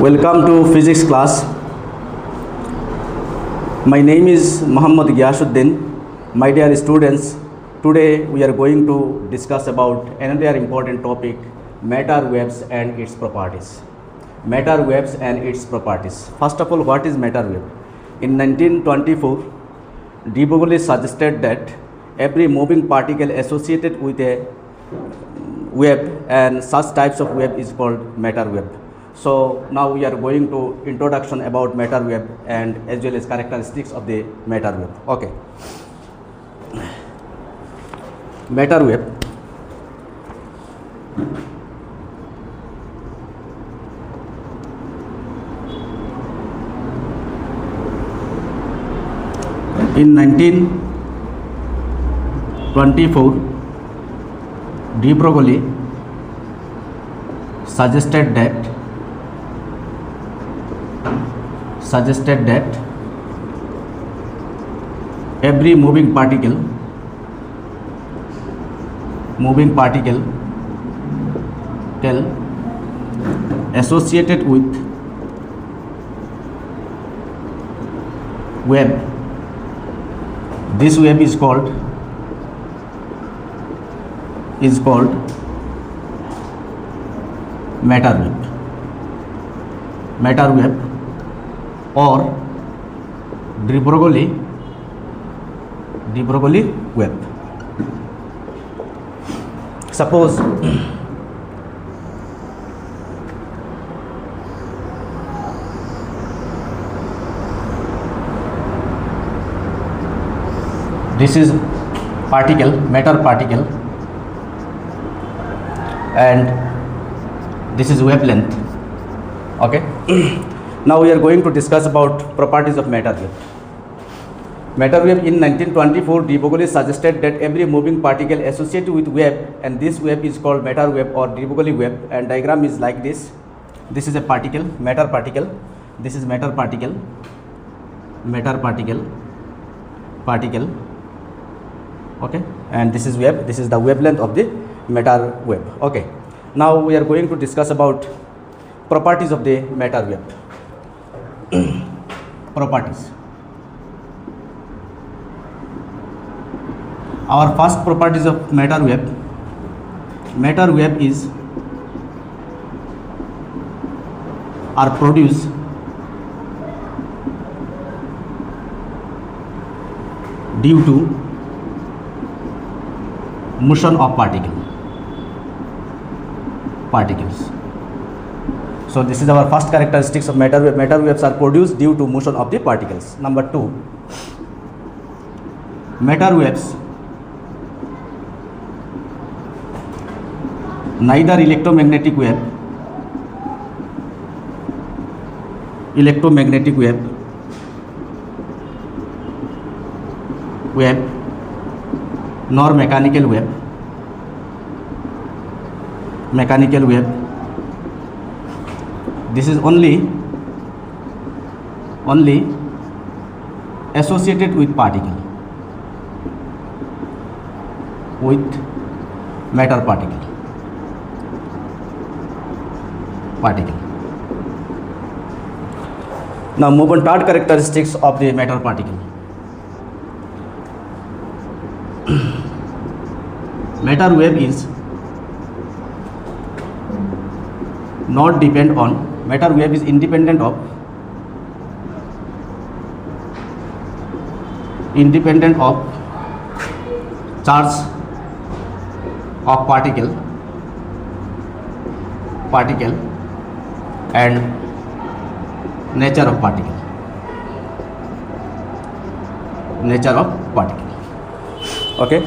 Welcome to physics class. My name is Muhammad Gyasuddin. My dear students, today we are going to discuss about another important topic, matter waves and its properties. Matter waves and its properties. First of all, what is matter wave? In 1924, de Broglie suggested that every moving particle associated with a wave and such types of wave is called matter wave. So now we are going to introduction about matter wave and as well as characteristics of the matter wave. Okay. Matter wave. In 1924, de Broglie suggested that every moving particle associated with wave, this wave is called matter wave or de Broglie wave. Suppose this is matter particle, and this is wavelength. Okay. Now we are going to discuss about properties of matter wave. Matter wave in 1924, de Broglie suggested that every moving particle associated with wave, and this wave is called matter wave or de Broglie wave, and diagram is like this. This is a particle, matter particle. This is matter particle. Okay, and this is wave. This is the wavelength of the matter wave. Okay. Now we are going to discuss about properties of the matter wave. Properties. Our first properties of matter wave is are produced due to motion of particles. So this is our first characteristics of matter wave. Matter waves are produced due to motion of the particles. Number 2, matter waves neither electromagnetic wave nor mechanical wave. This is only associated with matter particle. Now move on third characteristics of the matter particle. Matter wave is not depend on, matter wave is independent of charge of particle and nature of particle. Okay.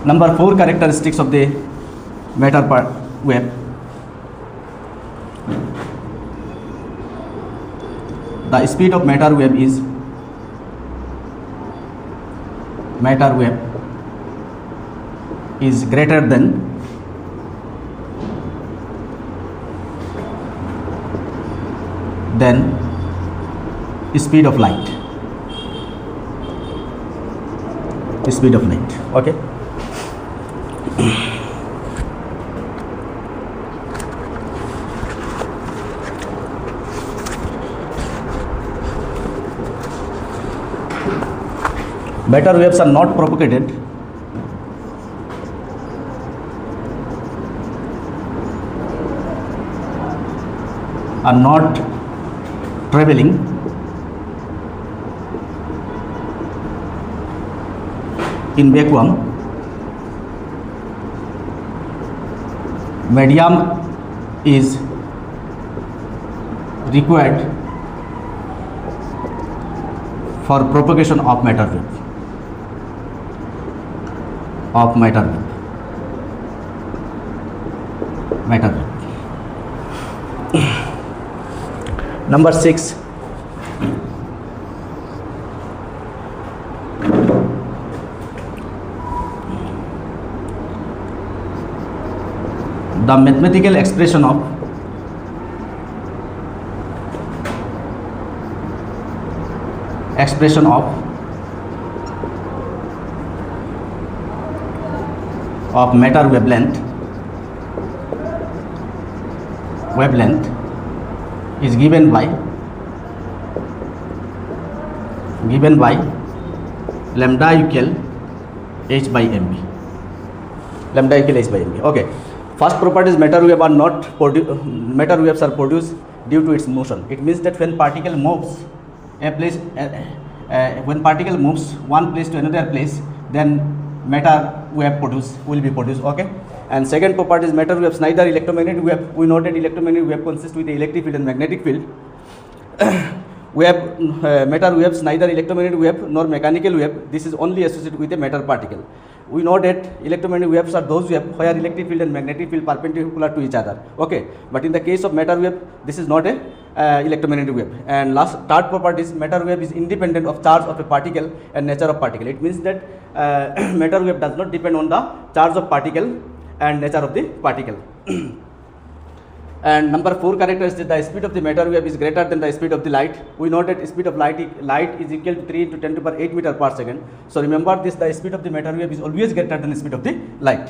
Number 4 characteristics of the matter wave. The speed of matter wave is greater than speed of light. Okay. Matter waves are not propagated are not traveling in vacuum. Medium is required for propagation of matter wave. Matter wave. Number 6. The mathematical expression of matter wavelength is given by lambda equal h by mb. Okay. First property is matter waves are produced due to its motion. It means that when particle moves one place to another place, then matter wave will be produced. Okay. And second property is matter waves neither electromagnetic wave. We know that electromagnetic wave consists with the electric field and magnetic field. Matter waves neither electromagnetic wave nor mechanical wave. This is only associated with a matter particle. We know that electromagnetic waves are those waves where electric field and magnetic field perpendicular to each other. Okay, but in the case of matter wave, this is not a electromagnetic wave. And third property is matter wave is independent of charge of a particle and nature of particle. It means that matter wave does not depend on the charge of particle and nature of the particle. And number 4 characteristic, the speed of the matter wave is greater than the speed of the light. We know that speed of light is equal to 3 into 10 to the power 8 meter per second. So remember this, the speed of the matter wave is always greater than the speed of the light.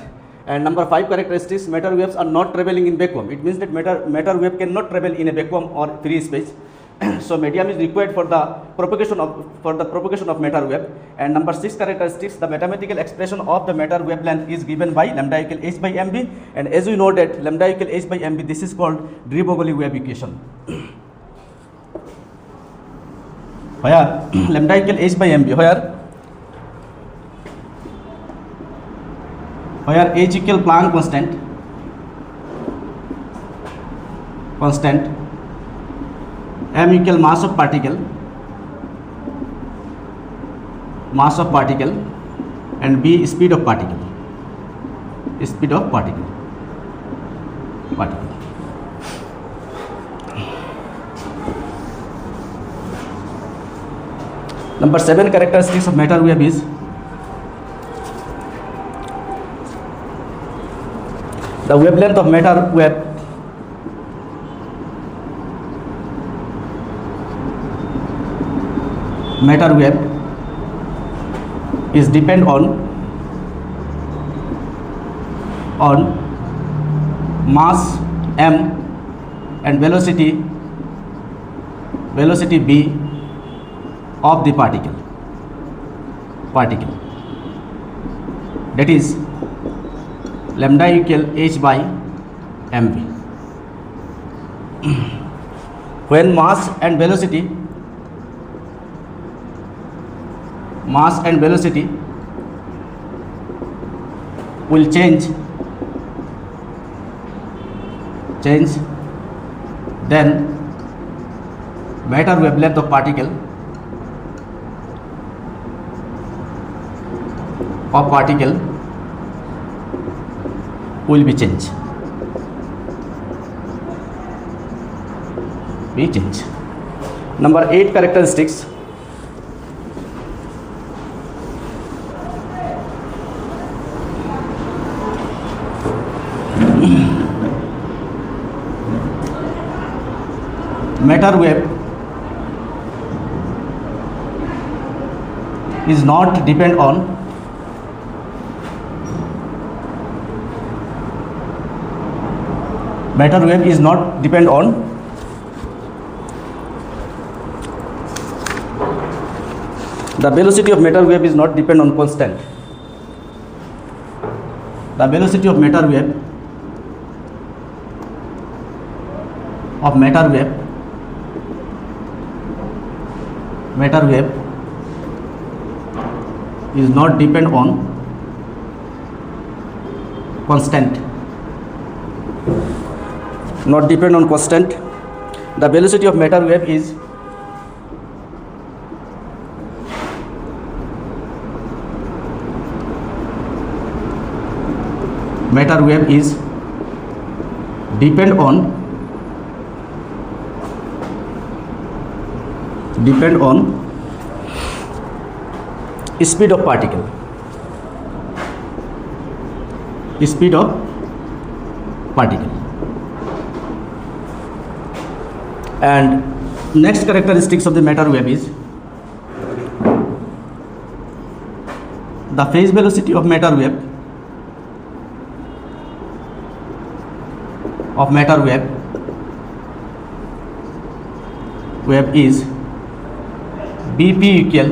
And number 5 characteristics, matter waves are not traveling in vacuum. It means that matter wave cannot travel in a vacuum or free space. So medium is required for the propagation of matter wave. And number 6 characteristics, the mathematical expression of the matter wavelength is given by lambda equal h by mb. And as we know that lambda equal h by mb, this is called de Broglie wave equation. Where lambda equal h by mb, where h equal Planck constant, m equal mass of particle, and b speed of particle. Number 7 characteristics of matter wave is the wavelength of matter wave is depend on mass m and velocity v of the particle. That is lambda equal h by mv. When mass and velocity will change, then matter wavelength of particle will be changed. Number 8 characteristics, matter wave is not depend on The velocity of matter wave is not depend on constant. The velocity of matter wave is not depend on constant. Not depend on constant. The velocity of matter wave is depend on speed of particle. And next characteristics of the matter wave is the phase velocity of matter wave is Bp equal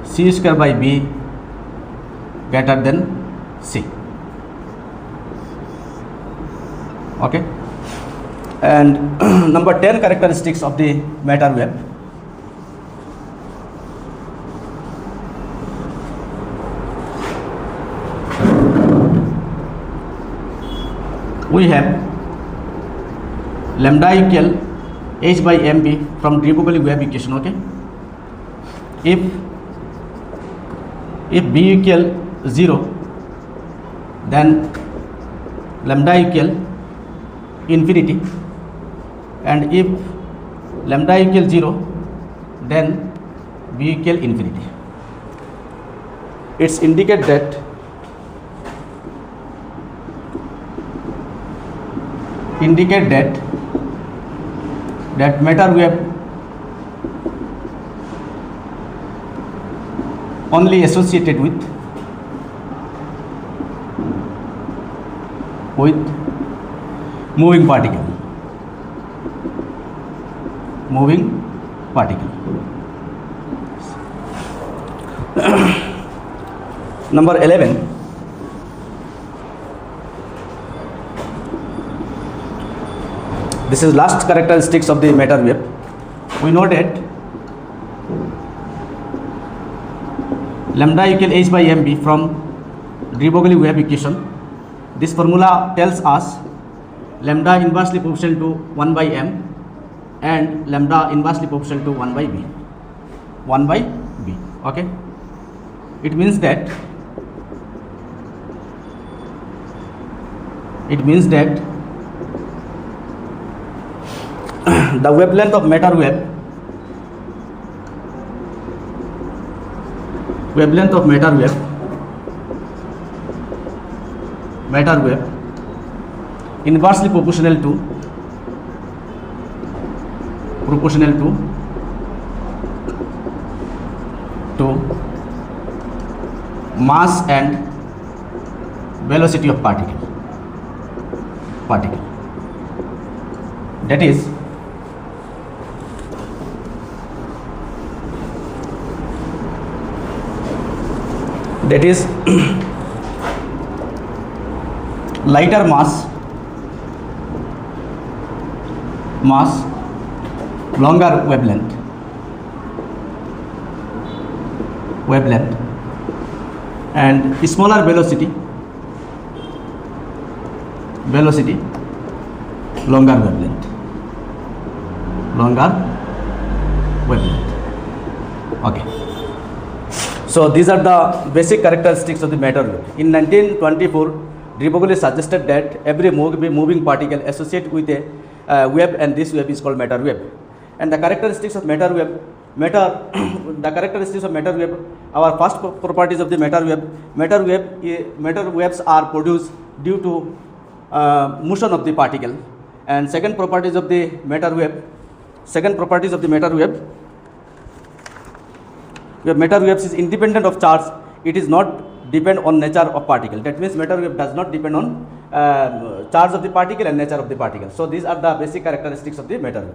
c square by b greater than c. Okay. And number 10 characteristics of the matter wave. We have lambda equal h by mb from de Broglie wave equation. Okay. If b equal 0, then lambda equal infinity, and if lambda equal 0, then b equal infinity. It's indicate that matter wave only associated with moving particle. Number 11. This is last characteristics of the matter wave. We know that lambda equal h by mb from de Broglie wave equation. This formula tells us lambda inversely proportional to 1 by m and lambda inversely proportional to 1 by b. Okay. It means that the wavelength of matter wave inversely proportional to mass and velocity of particle. That is lighter mass, longer wavelength, and smaller velocity, longer wavelength. Okay. So these are the basic characteristics of the matter wave. In 1924, de Broglie suggested that every moving particle associated with a wave, and this wave is called matter wave. And the characteristics of matter wave, our first properties of the matter waves are produced due to motion of the particle. And second properties of the matter wave, where matter waves is independent of charge, it is not depend on nature of particle. That means matter wave does not depend on charge of the particle and nature of the particle. So these are the basic characteristics of the matter wave.